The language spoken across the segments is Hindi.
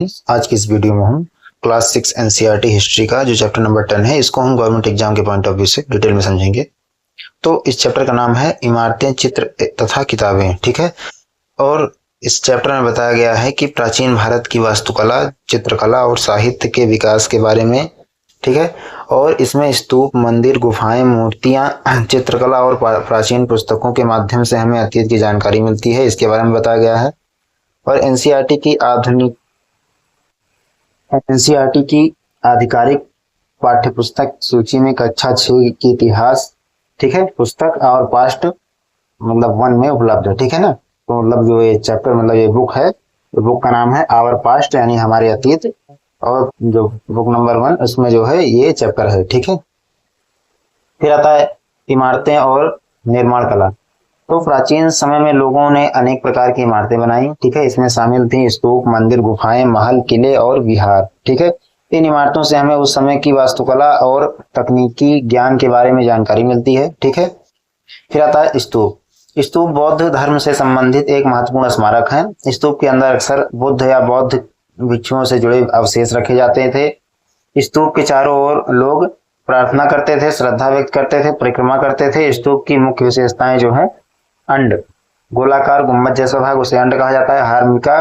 आज की इस वीडियो में हम क्लास 6 एनसीईआरटी हिस्ट्री का जो चैप्टर नंबर 10 है इसको हम गवर्नमेंट एग्जाम के पॉइंट ऑफ व्यू से डिटेल में समझेंगे। तो इस चैप्टर का नाम है इमारतें, चित्र तथा किताबें। ठीक है। और इस चैप्टर में बताया गया है कि प्राचीन भारत की वास्तुकला, चित्रकला और साहित्य के विकास के बारे में। ठीक है। और इसमें स्तूप, मंदिर, गुफाएं, मूर्तियां, चित्रकला और प्राचीन पुस्तकों के माध्यम से हमें अतीत की जानकारी मिलती है, इसके बारे में बताया गया है। और एनसीईआरटी की आधिकारिक पाठ्यपुस्तक सूची में कक्षा 6 की इतिहास, ठीक है, पुस्तक और पास्ट वन में उपलब्ध है। ठीक है ना। तो जो ये चैप्टर ये बुक है, बुक का नाम है आवर पास्ट यानी हमारे अतीत। और जो बुक नंबर 1 उसमें जो है ये चैप्टर है। ठीक है। फिर आता है इमारतें और निर्माण कला। तो प्राचीन समय में लोगों ने अनेक प्रकार की इमारतें बनाई। ठीक है। इसमें शामिल थी स्तूप, मंदिर, गुफाएं, महल, किले और विहार। ठीक है। इन इमारतों से हमें उस समय की वास्तुकला और तकनीकी ज्ञान के बारे में जानकारी मिलती है। ठीक है। फिर आता है स्तूप। स्तूप बौद्ध धर्म से संबंधित एक महत्वपूर्ण स्मारक है। स्तूप के अंदर अक्सर बुद्ध या बौद्ध भिक्षुओं से जुड़े अवशेष रखे जाते थे। स्तूप के चारों ओर लोग प्रार्थना करते थे, श्रद्धा व्यक्त करते थे, परिक्रमा करते थे। स्तूप की मुख्य विशेषताएं जो है अंड, गोलाकार गुंबद जैसा भाग, उसे अंड कहा जाता है। हार्मिका,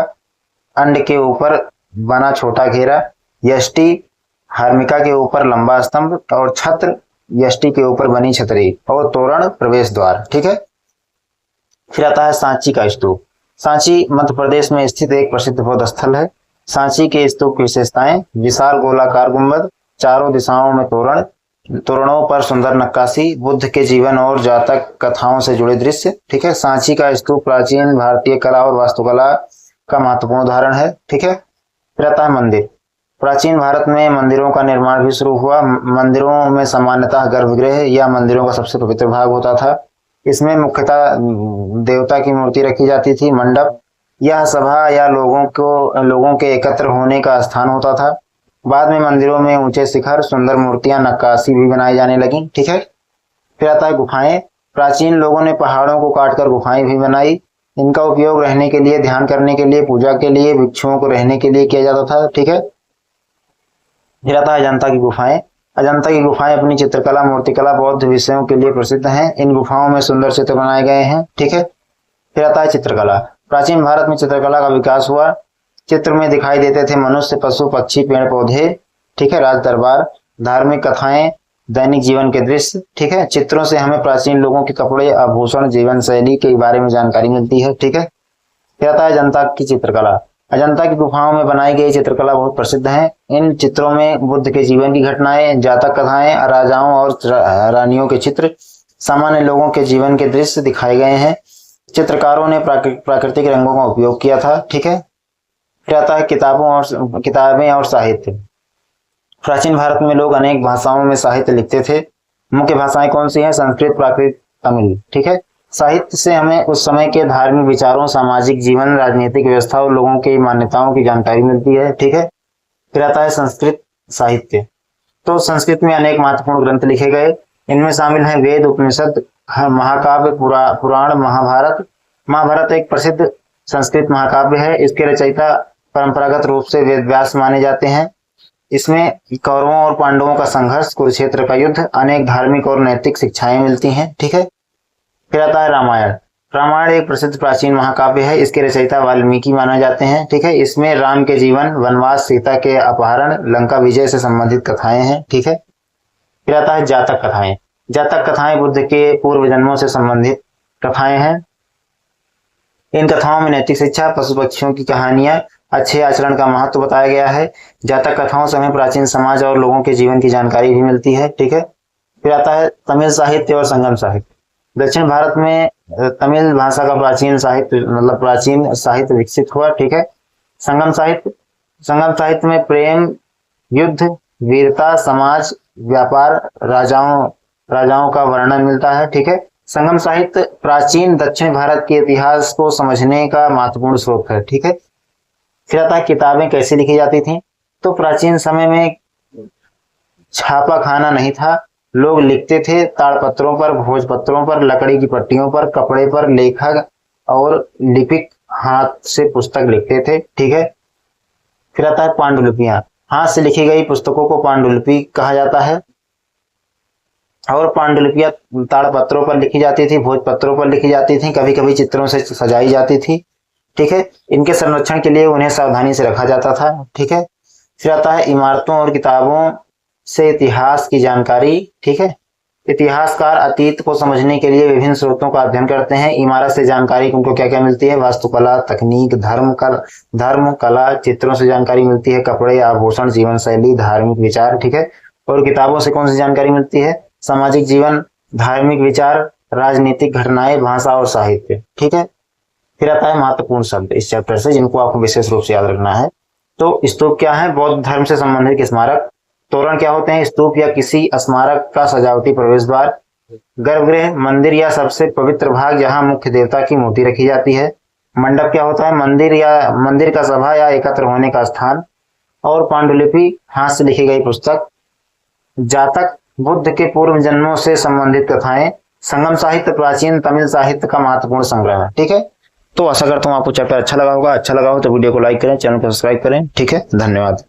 अंड के ऊपर बना छोटा घेरा। यष्टि, हार्मिका के ऊपर लंबा स्तंभ। और छत्र, यष्टि के ऊपर बनी छतरी। और तोरण, प्रवेश द्वार। ठीक है। फिर आता है सांची का स्तूप। सांची मध्य प्रदेश में स्थित एक प्रसिद्ध बौद्ध स्थल है। सांची के स्तूप की विशेषताएं: विशाल गोलाकार गुंबद, चारों दिशाओं में तोरण, तोरणों पर सुंदर नक्काशी, बुद्ध के जीवन और जातक कथाओं से जुड़े दृश्य। ठीक है। सांची का स्तूप प्राचीन भारतीय कला और वास्तुकला का महत्वपूर्ण उदाहरण है। ठीक है। फिर आता है मंदिर। प्राचीन भारत में मंदिरों का निर्माण भी शुरू हुआ। मंदिरों में सामान्यतः गर्भगृह या मंदिरों का सबसे पवित्र भाग होता था। इसमें मुख्यतः देवता की मूर्ति रखी जाती थी। मंडप, यह सभा या लोगों के एकत्र होने का स्थान होता था। बाद में मंदिरों में ऊंचे शिखर, सुंदर मूर्तियां, नक्काशी भी बनाई जाने लगी। ठीक है। फिर आता है गुफाएं। प्राचीन लोगों ने पहाड़ों को काटकर गुफाएं भी बनाई। इनका उपयोग रहने के लिए, ध्यान करने के लिए, पूजा के लिए, भिक्षुओं को रहने के लिए किया जाता था। ठीक है। फिर आता है अजंता की गुफाएं। अजंता की गुफाएं अपनी चित्रकला, मूर्तिकला, बौद्ध विषयों के लिए प्रसिद्ध हैं। इन गुफाओं में सुंदर चित्र बनाए गए हैं। ठीक है। फिर आता है चित्रकला। प्राचीन भारत में चित्रकला का विकास हुआ। चित्र में दिखाई देते थे मनुष्य, पशु, पक्षी, पेड़ पौधे। ठीक है। राज दरबार, धार्मिक कथाएं, दैनिक जीवन के दृश्य। ठीक है। चित्रों से हमें प्राचीन लोगों के कपड़े, आभूषण, जीवन शैली के बारे में जानकारी मिलती है। ठीक है। फिर आता है अजंता की चित्रकला। अजंता की गुफाओं में बनाई गई चित्रकला बहुत प्रसिद्ध है। इन चित्रों में बुद्ध के जीवन की घटनाएं, जातक कथाएं, राजाओं और रानियों के चित्र, सामान्य लोगों के जीवन के दृश्य दिखाए गए हैं। चित्रकारों ने प्राकृतिक रंगों का उपयोग किया था। ठीक है। फिर आता है किताबें और साहित्य। प्राचीन भारत में लोग अनेक भाषाओं में साहित्य लिखते थे। मुख्य भाषाएं कौन सी हैं? संस्कृत, प्राकृत, तमिल। ठीक है। साहित्य से हमें उस समय के धार्मिक विचारों, सामाजिक जीवन, राजनीतिक व्यवस्था और लोगों की मान्यताओं की जानकारी मिलती है। ठीक है। फिर आता है संस्कृत साहित्य। तो संस्कृत में अनेक महत्वपूर्ण ग्रंथ लिखे गए। इनमें शामिल हैं वेद, उपनिषद, महाकाव्य, पुराण, महाभारत। महाभारत एक प्रसिद्ध संस्कृत महाकाव्य है। इसके रचयिता परंपरागत रूप से वेद व्यास माने जाते हैं। इसमें कौरवों और पांडवों का संघर्ष, कुरुक्षेत्र का युद्ध, अनेक धार्मिक और नैतिक शिक्षाएं मिलती हैं। ठीक है। फिर आता है रामायण। रामायण एक प्रसिद्ध प्राचीन महाकाव्य है। इसके रचयिता वाल्मीकि माने जाते हैं। ठीक है। इसमें राम के जीवन, वनवास, सीता के अपहरण, लंका विजय से संबंधित कथाएं हैं। ठीक है। फिर आता है जातक कथाएं। जातक कथाएं बुद्ध के पूर्व जन्मों से संबंधित कथाएं हैं। इन कथाओं में नैतिक शिक्षा, पशु पक्षियों की कहानियां, अच्छे आचरण का महत्व बताया गया है। जातक कथाओं से हमें प्राचीन समाज और लोगों के जीवन की जानकारी भी मिलती है। ठीक है। फिर आता है तमिल साहित्य और संगम साहित्य। दक्षिण भारत में तमिल भाषा का प्राचीन साहित्य विकसित हुआ। ठीक है। संगम साहित्य में प्रेम, युद्ध, वीरता, समाज, व्यापार, राजाओं का वर्णन मिलता है। ठीक है। संगम साहित्य प्राचीन दक्षिण भारत के इतिहास को समझने का महत्वपूर्ण स्रोत है। ठीक है। फिर आता है किताबें कैसे लिखी जाती थी। तो प्राचीन समय में छापा खाना नहीं था। लोग लिखते थे ताड़पत्रों पर, भोजपत्रों पर, लकड़ी की पट्टियों पर, कपड़े पर। लेखक और लिपिक हाथ से पुस्तक लिखते थे। ठीक है। फिर आता है पांडुलिपियां, हाथ से लिखी गई पुस्तकों को पांडुलिपि कहा जाता है। और पांडुलिपियां ताड़पत्रों पर लिखी जाती थी, भोजपत्रों पर लिखी जाती थी, कभी कभी चित्रों से सजाई जाती थी। ठीक है, इनके संरक्षण के लिए उन्हें सावधानी से रखा जाता था। ठीक है, फिर आता है इमारतों और किताबों से इतिहास की जानकारी। ठीक है, इतिहासकार अतीत को समझने के लिए विभिन्न स्रोतों का अध्ययन करते हैं। इमारत से जानकारी उनको क्या क्या मिलती है? वास्तुकला, तकनीक, धर्म कला, चित्रों से जानकारी मिलती है, कपड़े, आभूषण, जीवन शैली, धार्मिक विचार। ठीक है, और किताबों से कौन सी जानकारी मिलती है? सामाजिक जीवन, धार्मिक विचार, राजनीतिक घटनाएं, भाषा और साहित्य। ठीक है, फिर आता है महत्वपूर्ण शब्द इस चैप्टर से जिनको आपको विशेष रूप से याद रखना है। तो स्तूप क्या है? बौद्ध धर्म से संबंधित स्मारक। तोरण क्या होते हैं? स्तूप या किसी स्मारक का सजावटी प्रवेश द्वार। गर्भगृह, मंदिर या सबसे पवित्र भाग जहां मुख्य देवता की मूर्ति रखी जाती है। मंडप क्या होता है? मंदिर का सभा या एकत्र होने का स्थान। और पांडुलिपि, हाथ से लिखी गई पुस्तक। जातक, बुद्ध के पूर्व जन्मों से संबंधित कथाएं। संगम साहित्य, प्राचीन तमिल साहित्य का महत्वपूर्ण संग्रह है। ठीक है, तो आशा करता हूँ आपको चैप्टर अच्छा लगा होगा। अच्छा लगा हो तो वीडियो को लाइक करें, चैनल को सब्सक्राइब करें। ठीक है, धन्यवाद।